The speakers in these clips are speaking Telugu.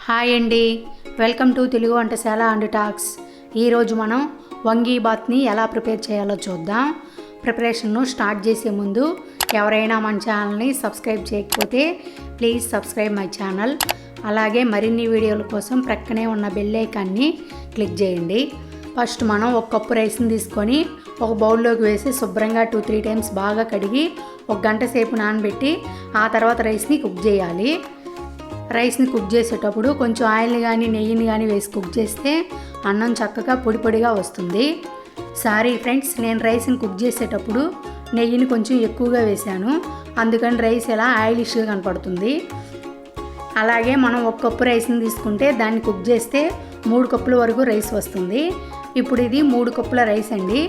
హాయ్ అండి, వెల్కమ్ టు తెలుగు వంటశాల అండ్ టాక్స్. ఈరోజు మనం వంగీ బాత్ని ఎలా ప్రిపేర్ చేయాలో చూద్దాం. ప్రిపరేషన్ను స్టార్ట్ చేసే ముందు ఎవరైనా మన ఛానల్ని సబ్స్క్రైబ్ చేయకపోతే ప్లీజ్ సబ్స్క్రైబ్ మై ఛానల్. అలాగే మరిన్ని వీడియోల కోసం ప్రక్కనే ఉన్న బెల్ ఐకాన్ని క్లిక్ చేయండి. ఫస్ట్ మనం ఒక కప్పు రైస్ని తీసుకొని ఒక బౌల్లోకి వేసి శుభ్రంగా 2-3 టైమ్స్ బాగా కడిగి 1 గంట సేపు నానబెట్టి ఆ తర్వాత రైస్ని కుక్ చేయాలి. రైస్ని కుక్ చేసేటప్పుడు కొంచెం ఆయిల్ని కానీ నెయ్యిని కానీ వేసి కుక్ చేస్తే అన్నం చక్కగా పొడి పొడిగా వస్తుంది. సారీ ఫ్రెండ్స్, నేను రైస్ని కుక్ చేసేటప్పుడు నెయ్యిని కొంచెం ఎక్కువగా వేశాను, అందుకని రైస్ ఎలా ఆయిలిష్గా కనపడుతుంది. అలాగే మనం 1 కప్పు రైస్ని తీసుకుంటే దాన్ని కుక్ చేస్తే 3 కప్పుల వరకు రైస్ వస్తుంది. ఇప్పుడు ఇది 3 కప్పుల రైస్ అండి.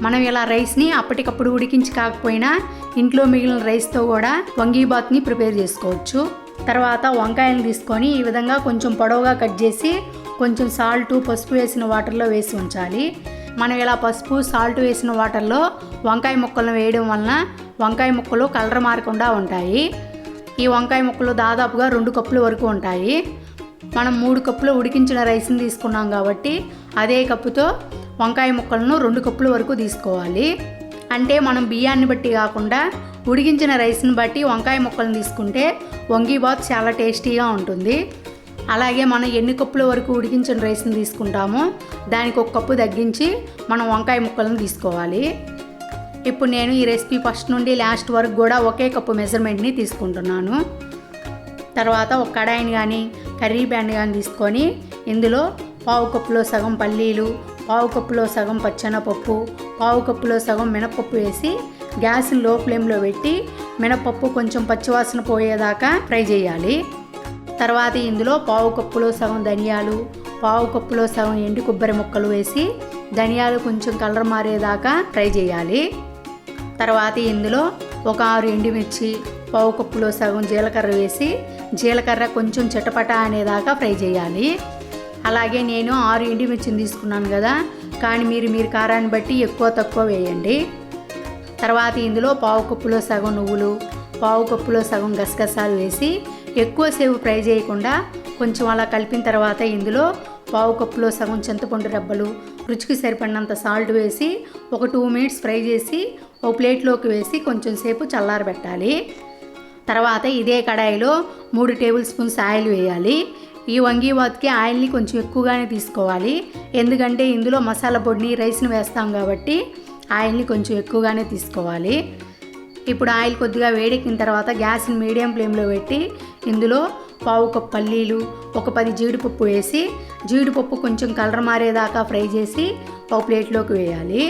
మనం ఇలా రైస్ని అప్పటికప్పుడు ఉడికించి కాకపోయినా ఇంట్లో మిగిలిన రైస్తో కూడా వంగీ బాత్ని ప్రిపేర్ చేసుకోవచ్చు. తర్వాత వంకాయలను తీసుకొని ఈ విధంగా కొంచెం పొడవుగా కట్ చేసి కొంచెం సాల్ట్, పసుపు వేసిన వాటర్లో వేసి ఉంచాలి. మనం ఇలా పసుపు, సాల్ట్ వేసిన వాటర్లో వంకాయ ముక్కలను వేయడం వలన వంకాయ ముక్కలు కలర్ మారకుండా ఉంటాయి. ఈ వంకాయ ముక్కలు దాదాపుగా 2 కప్పుల వరకు ఉంటాయి. మనం 3 కప్పులు ఉడికించిన రైస్ని తీసుకున్నాం కాబట్టి అదే కప్పుతో వంకాయ ముక్కలను 2 కప్పుల వరకు తీసుకోవాలి. అంటే మనం బియ్యాన్ని బట్టి కాకుండా ఉడికించిన రైస్ని బట్టి వంకాయ ముక్కలను తీసుకుంటే వంగీ బాత్ చాలా టేస్టీగా ఉంటుంది. అలాగే మనం ఎన్ని కప్పుల వరకు ఉడికించిన రైస్ని తీసుకుంటామో దానికి 1 కప్పు తగ్గించి మనం వంకాయ ముక్కలను తీసుకోవాలి. ఇప్పుడు నేను ఈ రెసిపీ ఫస్ట్ నుండి లాస్ట్ వరకు కూడా ఒకే కప్పు మెజర్మెంట్ని తీసుకుంటున్నాను. తర్వాత ఒక కడాయిని కానీ కర్రీ ప్యాన్ కానీ తీసుకొని ఇందులో 1/2 కప్పులో సగం పల్లీలు, 1/2 కప్పులో సగం పచ్చెనపప్పు, 1/2 కప్పులో సగం మినపప్పు వేసి గ్యాస్ని లో ఫ్లేమ్లో పెట్టి మినపప్పు కొంచెం పచ్చివాసన పోయేదాకా ఫ్రై చేయాలి. తర్వాత ఇందులో 1/2 కప్పులో సగం ధనియాలు, 1/2 కప్పులో సగం ఎండు కొబ్బరి ముక్కలు వేసి ధనియాలు కొంచెం కలర్ మారేదాకా ఫ్రై చేయాలి. తర్వాత ఇందులో ఒక 6 ఎండుమిర్చి, 1/2 కప్పులో సగం జీలకర్ర వేసి జీలకర్ర కొంచెం చిటపట అనేదాకా ఫ్రై చేయాలి. అలాగే నేను 6 ఎండుమిర్చిని తీసుకున్నాను కదా, కానీ మీరు కారాన్ని బట్టి ఎక్కువ తక్కువ వేయండి. తర్వాత ఇందులో 1/2 కప్పులో సగం నువ్వులు, 1/2 కప్పులో సగం గసగసాలు వేసి ఎక్కువసేపు ఫ్రై చేయకుండా కొంచెం అలా కలిపిన తర్వాత ఇందులో 1/2 కప్పులో సగం చింతపండు రెబ్బలు, రుచికి సరిపడినంత సాల్ట్ వేసి ఒక 2 మినిట్స్ ఫ్రై చేసి ఒక ప్లేట్లోకి వేసి కొంచెం సేపు చల్లారబెట్టాలి. తర్వాత ఇదే కడాయిలో 3 టేబుల్ స్పూన్స్ ఆయిల్ వేయాలి. ఈ వంగీ బాత్కి ఆయిల్ని కొంచెం ఎక్కువగానే తీసుకోవాలి, ఎందుకంటే ఇందులో మసాలా పొడిని రైస్ని వేస్తాం కాబట్టి ఆయిల్ని కొంచెం ఎక్కువగానే తీసుకోవాలి. ఇప్పుడు ఆయిల్ కొద్దిగా వేడెక్కిన తర్వాత గ్యాస్ని మీడియం ఫ్లేమ్లో పెట్టి ఇందులో 1/2 కప్పు పల్లీలు, ఒక 10 జీడిపప్పు వేసి జీడిపప్పు కొంచెం కలర్ మారేదాకా ఫ్రై చేసి ఒక ప్లేట్లోకి వేయాలి.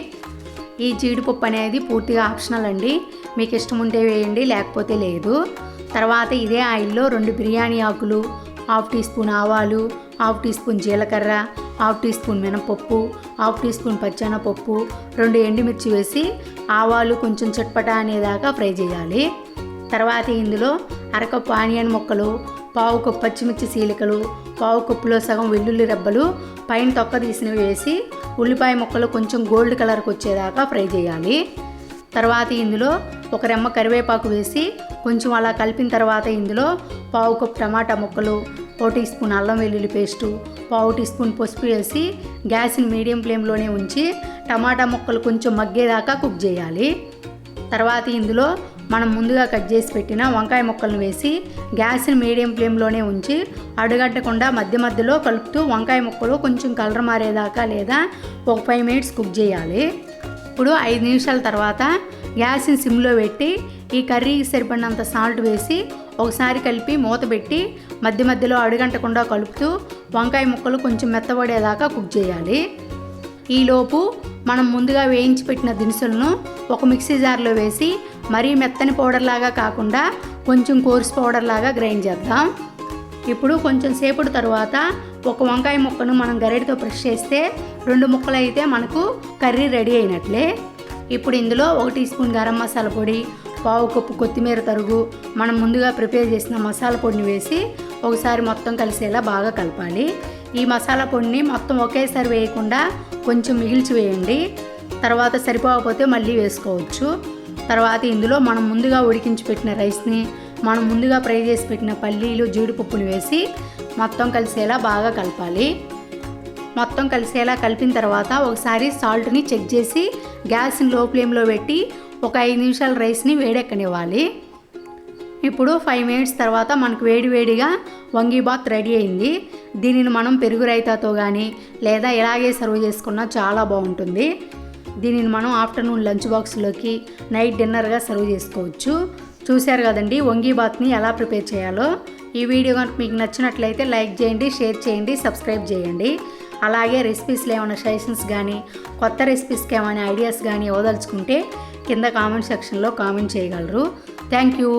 ఈ జీడిపప్పు అనేది పూర్తిగా ఆప్షనల్ అండి, మీకు ఇష్టం ఉంటే వేయండి, లేకపోతే లేదు. తర్వాత ఇదే ఆయిల్లో 2 బిర్యానీ ఆకులు, 1/2 టీ స్పూన్ ఆవాలు, 1/2 టీ స్పూన్ జీలకర్ర, 1/2 టీ స్పూన్ మినపప్పు, 1/2 టీ స్పూన్ పచ్చెనపప్పు, 2 ఎండుమిర్చి వేసి ఆవాలు కొంచెం చిట్పట అనేదాకా ఫ్రై చేయాలి. తర్వాత ఇందులో 1/2 కప్పు ఆనియన్ ముక్కలు, 1/2 కప్పు పచ్చిమిర్చి చీలికలు, 1/2 కప్పులో సగం వెల్లుల్లి రెబ్బలు పైన తొక్క తీసినవి వేసి ఉల్లిపాయ ముక్కలు కొంచెం గోల్డ్ కలర్కి వచ్చేదాకా ఫ్రై చేయాలి. తర్వాత ఇందులో ఒక రెమ్మ కరివేపాకు వేసి కొంచెం అలా కలిపిన తర్వాత ఇందులో 1/2 కప్పు టమాటా ముక్కలు, 1 టీ స్పూన్ అల్లం వెల్లుల్లి పేస్టు, 1/2 టీ స్పూన్ పసుపు వేసి గ్యాస్ని మీడియం ఫ్లేమ్లోనే ఉంచి టమాటా ముక్కలు కొంచెం మగ్గేదాకా కుక్ చేయాలి. తర్వాత ఇందులో మనం ముందుగా కట్ చేసి పెట్టిన వంకాయ ముక్కలను వేసి గ్యాస్ని మీడియం ఫ్లేమ్లోనే ఉంచి అడుగట్టకుండా మధ్య మధ్యలో కలుపుతూ వంకాయ ముక్కలు కొంచెం కలర్ మారేదాకా లేదా ఒక 5 మినిట్స్ కుక్ చేయాలి. ఇప్పుడు 5 నిమిషాల తర్వాత గ్యాస్ని సిమ్లో పెట్టి ఈ కర్రీకి సరిపడినంత సాల్ట్ వేసి ఒకసారి కలిపి మూత పెట్టి మధ్య మధ్యలో అడుగంటకుండా కలుపుతూ వంకాయ ముక్కలు కొంచెం మెత్తబడేదాకా కుక్ చేయాలి. ఈలోపు మనం ముందుగా వేయించి పెట్టిన దినుసులను ఒక మిక్సీ జార్లో వేసి మరీ మెత్తని పౌడర్ లాగా కాకుండా కొంచెం కోర్స్ పౌడర్ లాగా గ్రైండ్ చేద్దాం. ఇప్పుడు కొంచెం సేపటి తర్వాత ఒక వంకాయ ముక్కను మనం గరిటెతో ప్రెస్ చేస్తే 2 ముక్కలు అయితే మనకు కర్రీ రెడీ అయినట్లే. ఇప్పుడు ఇందులో 1 టీ స్పూన్ గరం మసాలా పొడి, 1/2 కప్పు కొత్తిమీర తరుగు, మనం ముందుగా ప్రిపేర్ చేసిన మసాలా పొడిని వేసి ఒకసారి మొత్తం కలిసేలా బాగా కలపాలి. ఈ మసాలా పొడిని మొత్తం ఒకేసారి వేయకుండా కొంచెం మిగిల్చి వేయండి, తర్వాత సరిపోకపోతే మళ్ళీ వేసుకోవచ్చు. తర్వాత ఇందులో మనం ముందుగా ఉడికించి పెట్టిన రైస్ని మనం ముందుగా ఫ్రై చేసి పెట్టిన పల్లీలు జీడిపప్పును వేసి మొత్తం కలిసేలా బాగా కలపాలి. మొత్తం కలిసేలా కలిపిన తర్వాత ఒకసారి సాల్ట్ని చెక్ చేసి గ్యాస్ని లో ఫ్లేమ్లో పెట్టి ఒక 5 నిమిషాలు రైస్ని వేడెక్కనివ్వాలి. ఇప్పుడు 5 మినిట్స్ తర్వాత మనకు వేడివేడిగా వంగి బాత్ రెడీ అయింది. దీనిని మనం పెరుగు రైతాతో కానీ లేదా ఇలాగే సర్వ్ చేసుకున్నా చాలా బాగుంటుంది. దీనిని మనం ఆఫ్టర్నూన్ లంచ్ బాక్స్లోకి నైట్ డిన్నర్గా సర్వ్ చేసుకోవచ్చు. చూశారు కదండి వంగి బాత్ని ఎలా ప్రిపేర్ చేయాలో. ఈ వీడియో కనుక మీకు నచ్చినట్లయితే లైక్ చేయండి, షేర్ చేయండి, సబ్స్క్రైబ్ చేయండి. అలాగే రెసిపీస్లో ఏమైనా సజెషన్స్ కానీ కొత్త రెసిపీస్కి ఏమైనా ఐడియాస్ కానీ ఇవ్వదలుచుకుంటే కింద కామెంట్ సెక్షన్లో కామెంట్ చేయగలరు. Thank you.